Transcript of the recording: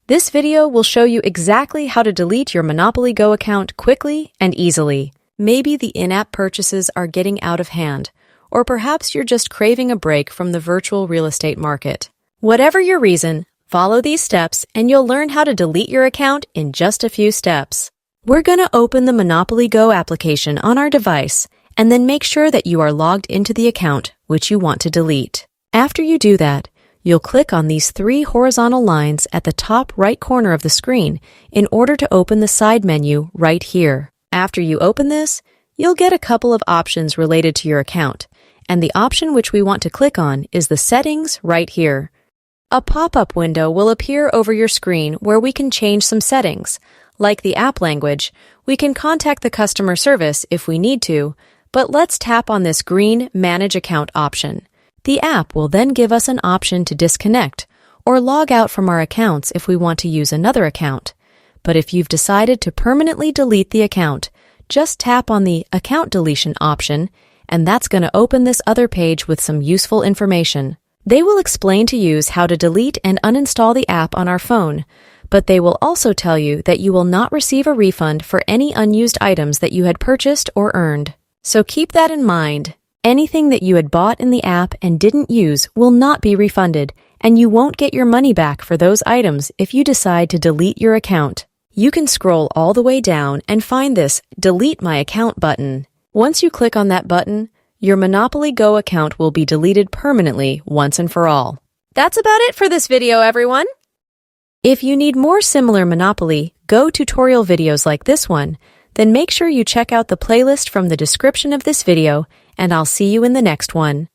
This video will show you exactly how to delete your Monopoly Go account quickly and easily. Maybe the in-app purchases are getting out of hand, or perhaps you're just craving a break from the virtual real estate market. Whatever your reason, follow these steps and you'll learn how to delete your account in just a few steps. We're going to open the Monopoly Go application on our device and then make sure that you are logged into the account which you want to delete. After you do that, you'll click on these 3 horizontal lines at the top right corner of the screen in order to open the side menu right here. After you open this, you'll get a couple of options related to your account, and the option which we want to click on is the settings right here. A pop-up window will appear over your screen where we can change some settings. Like the app language, we can contact the customer service if we need to, but let's tap on this green Manage Account option. The app will then give us an option to disconnect or log out from our accounts if we want to use another account. But if you've decided to permanently delete the account, just tap on the Account Deletion option, and that's going to open this other page with some useful information. They will explain to you how to delete and uninstall the app on our phone, but they will also tell you that you will not receive a refund for any unused items that you had purchased or earned. So keep that in mind. Anything that you had bought in the app and didn't use will not be refunded, and you won't get your money back for those items if you decide to delete your account. You can scroll all the way down and find this Delete My Account button. Once you click on that button, your Monopoly Go account will be deleted permanently once and for all. That's about it for this video, everyone. If you need more similar Monopoly Go tutorial videos like this one, then make sure you check out the playlist from the description of this video, and I'll see you in the next one.